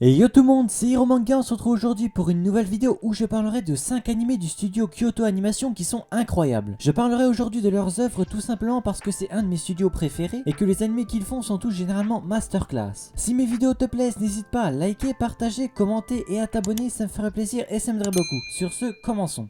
Et yo tout le monde, c'est Hiromanga, on se retrouve aujourd'hui pour une nouvelle vidéo où je parlerai de 5 animés du studio Kyoto Animation qui sont incroyables. Je parlerai aujourd'hui de leurs œuvres tout simplement parce que c'est un de mes studios préférés et que les animés qu'ils font sont tous généralement masterclass. Si mes vidéos te plaisent, n'hésite pas à liker, partager, commenter et à t'abonner, ça me ferait plaisir et ça m'aiderait beaucoup. Sur ce, commençons.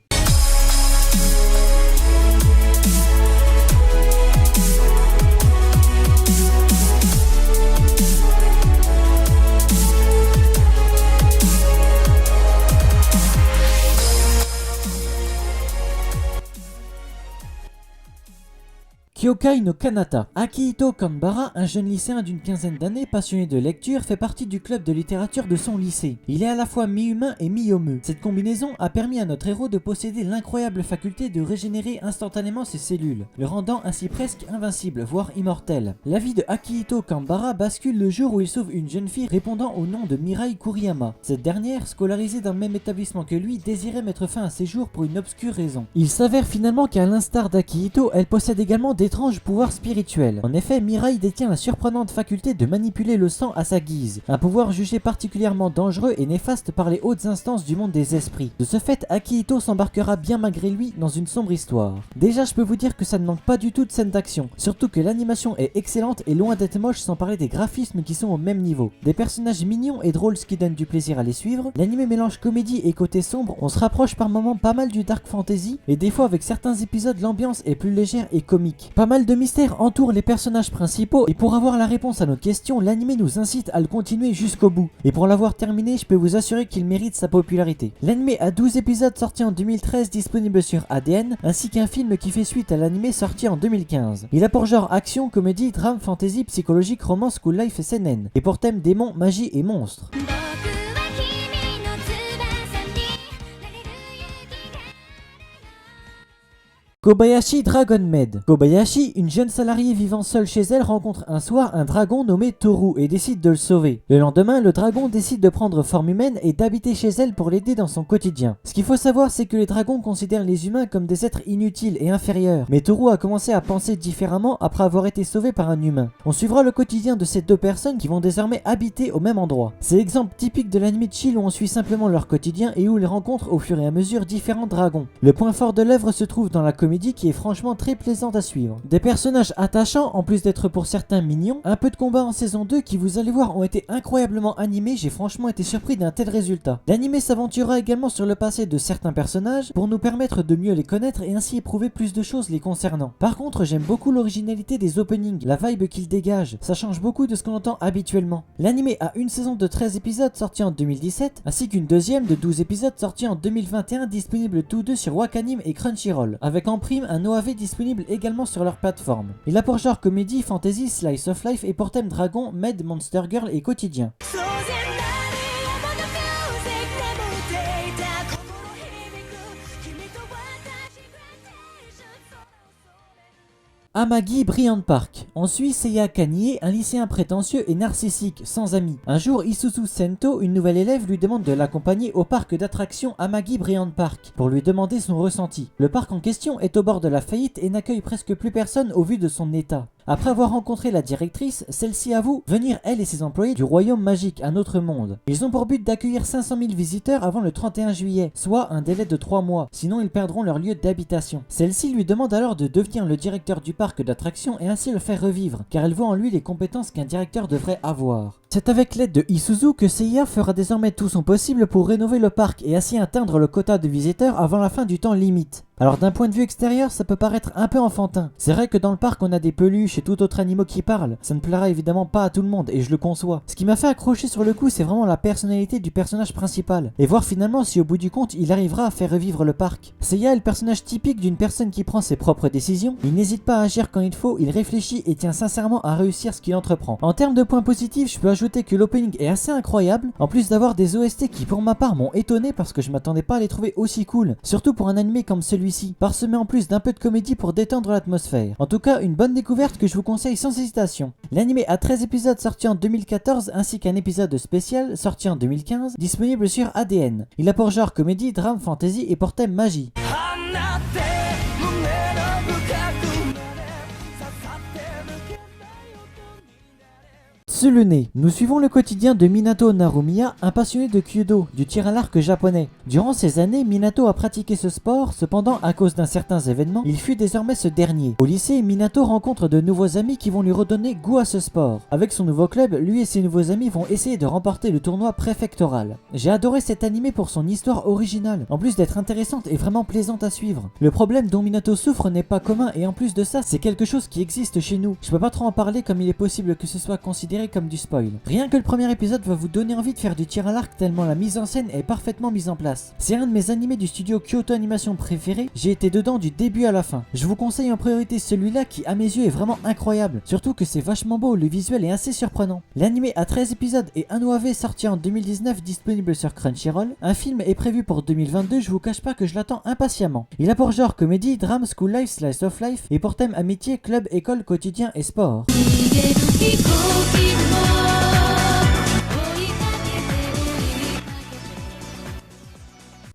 Kyokai no Kanata. Akihito Kanbara, un jeune lycéen d'une quinzaine d'années passionné de lecture, fait partie du club de littérature de son lycée. Il est à la fois mi-humain et mi-homo. Cette combinaison a permis à notre héros de posséder l'incroyable faculté de régénérer instantanément ses cellules, le rendant ainsi presque invincible, voire immortel. La vie de Akihito Kanbara bascule le jour où il sauve une jeune fille répondant au nom de Mirai Kuriyama. Cette dernière, scolarisée dans le même établissement que lui, désirait mettre fin à ses jours pour une obscure raison. Il s'avère finalement qu'à l'instar d'Akihito, elle possède également d'étranges pouvoirs spirituels. En effet, Mirai détient la surprenante faculté de manipuler le sang à sa guise, un pouvoir jugé particulièrement dangereux et néfaste par les hautes instances du monde des esprits. De ce fait, Akihito s'embarquera bien malgré lui dans une sombre histoire. Déjà, je peux vous dire que ça ne manque pas du tout de scènes d'action, surtout que l'animation est excellente et loin d'être moche, sans parler des graphismes qui sont au même niveau. Des personnages mignons et drôles, ce qui donne du plaisir à les suivre. L'anime mélange comédie et côté sombre, on se rapproche par moments pas mal du dark fantasy, et des fois avec certains épisodes l'ambiance est plus légère et comique. Pas mal de mystères entourent les personnages principaux et pour avoir la réponse à nos questions, l'anime nous incite à le continuer jusqu'au bout. Et pour l'avoir terminé, je peux vous assurer qu'il mérite sa popularité. L'anime a 12 épisodes sortis en 2013 disponibles sur ADN, ainsi qu'un film qui fait suite à l'anime sorti en 2015. Il a pour genre action, comédie, drame, fantasy, psychologique, romance, school life et seinen. Et pour thème démons, magie et monstres. Kobayashi Dragon Maid. Kobayashi, une jeune salariée vivant seule chez elle, rencontre un soir un dragon nommé Toru et décide de le sauver. Le lendemain, le dragon décide de prendre forme humaine et d'habiter chez elle pour l'aider dans son quotidien. Ce qu'il faut savoir, c'est que les dragons considèrent les humains comme des êtres inutiles et inférieurs. Mais Toru a commencé à penser différemment après avoir été sauvé par un humain. On suivra le quotidien de ces deux personnes qui vont désormais habiter au même endroit. C'est l'exemple typique de l'anime de chill où on suit simplement leur quotidien et où ils rencontrent au fur et à mesure différents dragons. Le point fort de l'œuvre se trouve dans la comédie qui est franchement très plaisante à suivre. Des personnages attachants en plus d'être pour certains mignons, un peu de combat en saison 2 qui vous allez voir ont été incroyablement animés, j'ai franchement été surpris d'un tel résultat. L'anime s'aventurera également sur le passé de certains personnages pour nous permettre de mieux les connaître et ainsi éprouver plus de choses les concernant. Par contre, j'aime beaucoup l'originalité des openings, la vibe qu'ils dégagent, ça change beaucoup de ce qu'on entend habituellement. L'anime a une saison de 13 épisodes sortie en 2017, ainsi qu'une deuxième de 12 épisodes sortie en 2021 disponible tous deux sur Wakanim et Crunchyroll, avec en prime un OAV disponible également sur leur plateforme. Il a pour genre comédie, fantasy, slice of life et pour thème dragon, med, monster girl et quotidien. Amagi Brilliant Park. On suit Seiya Kanye, un lycéen prétentieux et narcissique, sans amis. Un jour, Isuzu Sento, une nouvelle élève, lui demande de l'accompagner au parc d'attractions Amagi Brilliant Park pour lui demander son ressenti. Le parc en question est au bord de la faillite et n'accueille presque plus personne au vu de son état. Après avoir rencontré la directrice, celle-ci avoue venir elle et ses employés du royaume magique, un autre monde. Ils ont pour but d'accueillir 500 000 visiteurs avant le 31 juillet, soit un délai de 3 mois, sinon ils perdront leur lieu d'habitation. Celle-ci lui demande alors de devenir le directeur du parc d'attractions et ainsi le faire revivre, car elle voit en lui les compétences qu'un directeur devrait avoir. C'est avec l'aide de Isuzu que Seiya fera désormais tout son possible pour rénover le parc et ainsi atteindre le quota de visiteurs avant la fin du temps limite. Alors d'un point de vue extérieur, ça peut paraître un peu enfantin. C'est vrai que dans le parc on a des peluches et tout autre animaux qui parlent. Ça ne plaira évidemment pas à tout le monde et je le conçois. Ce qui m'a fait accrocher sur le coup, c'est vraiment la personnalité du personnage principal. Et voir finalement si au bout du compte il arrivera à faire revivre le parc. Seiya est le personnage typique d'une personne qui prend ses propres décisions. Il n'hésite pas à agir quand il faut, il réfléchit et tient sincèrement à réussir ce qu'il entreprend. En termes de points positifs, je peux ajouter que l'opening est assez incroyable. En plus d'avoir des OST qui pour ma part m'ont étonné parce que je m'attendais pas à les trouver aussi cool. Surtout pour un animé comme celui-ci. Parsemé en plus d'un peu de comédie pour détendre l'atmosphère. En tout cas, une bonne découverte que je vous conseille sans hésitation. L'anime a 13 épisodes sortis en 2014 ainsi qu'un épisode spécial sorti en 2015 disponible sur ADN. Il a pour genre comédie, drame, fantasy et pour thème magie. Sous le nez, nous suivons le quotidien de Minato Narumiya, un passionné de kyudo, du tir à l'arc japonais. Durant ces années, Minato a pratiqué ce sport, cependant à cause d'un certain événement, il fuit désormais ce dernier. Au lycée, Minato rencontre de nouveaux amis qui vont lui redonner goût à ce sport. Avec son nouveau club, lui et ses nouveaux amis vont essayer de remporter le tournoi préfectoral. J'ai adoré cet animé pour son histoire originale, en plus d'être intéressante et vraiment plaisante à suivre. Le problème dont Minato souffre n'est pas commun et en plus de ça, c'est quelque chose qui existe chez nous. Je peux pas trop en parler comme il est possible que ce soit considéré comme du spoil. Rien que le premier épisode va vous donner envie de faire du tir à l'arc tellement la mise en scène est parfaitement mise en place. C'est un de mes animés du studio Kyoto Animation préférés, j'ai été dedans du début à la fin. Je vous conseille en priorité celui-là qui à mes yeux est vraiment incroyable, surtout que c'est vachement beau, le visuel est assez surprenant. L'animé a 13 épisodes et un OAV sorti en 2019 disponible sur Crunchyroll. Un film est prévu pour 2022, je vous cache pas que je l'attends impatiemment. Il a pour genre comédie, drame, school life, slice of life et pour thème amitié, club, école, quotidien et sport.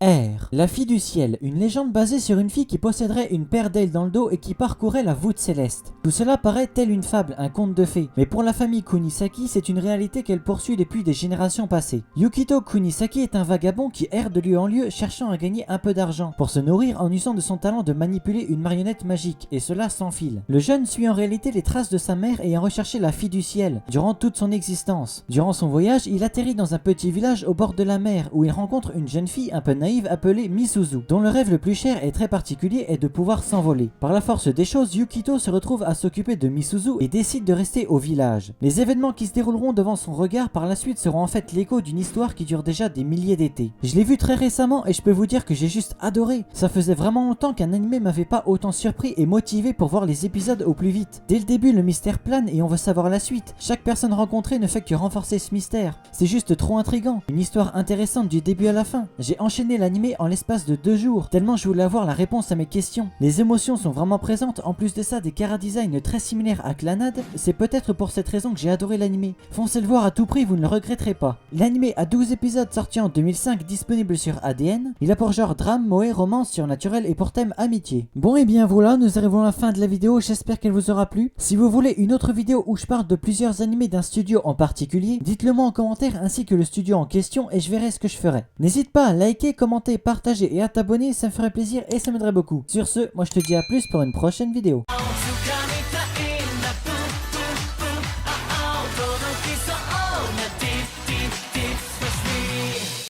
R. La fille du ciel, une légende basée sur une fille qui posséderait une paire d'ailes dans le dos et qui parcourait la voûte céleste. Tout cela paraît telle une fable, un conte de fées, mais pour la famille Kunisaki, c'est une réalité qu'elle poursuit depuis des générations passées. Yukito Kunisaki est un vagabond qui erre de lieu en lieu cherchant à gagner un peu d'argent, pour se nourrir en usant de son talent de manipuler une marionnette magique, et cela sans fil. Le jeune suit en réalité les traces de sa mère ayant recherché la fille du ciel, durant toute son existence. Durant son voyage, il atterrit dans un petit village au bord de la mer, où il rencontre une jeune fille un peu naïve appelée Misuzu, dont le rêve le plus cher et très particulier est de pouvoir s'envoler. Par la force des choses, Yukito se retrouve à s'occuper de Misuzu et décide de rester au village. Les événements qui se dérouleront devant son regard par la suite seront en fait l'écho d'une histoire qui dure déjà des milliers d'étés. Je l'ai vu très récemment et je peux vous dire que j'ai juste adoré. Ça faisait vraiment longtemps qu'un animé m'avait pas autant surpris et motivé pour voir les épisodes au plus vite. Dès le début, le mystère plane et on veut savoir la suite. Chaque personne rencontrée ne fait que renforcer ce mystère. C'est juste trop intriguant. Une histoire intéressante du début à la fin. J'ai enchaîné l'animé en l'espace de 2 jours, tellement je voulais avoir la réponse à mes questions. Les émotions sont vraiment présentes, en plus de ça des chara-design très similaires à Clannad, c'est peut-être pour cette raison que j'ai adoré l'animé. Foncez le voir à tout prix, vous ne le regretterez pas. L'animé a 12 épisodes sortis en 2005, disponible sur ADN. Il a pour genre drame, moe, romance, surnaturel et pour thème amitié. Bon et bien voilà, nous arrivons à la fin de la vidéo, j'espère qu'elle vous aura plu. Si vous voulez une autre vidéo où je parle de plusieurs animés d'un studio en particulier, dites-le moi en commentaire ainsi que le studio en question et je verrai ce que je ferai. N'hésite pas à liker, commenter, partager et à t'abonner, ça me ferait plaisir et ça m'aiderait beaucoup. Sur ce, moi je te dis à plus pour une prochaine vidéo.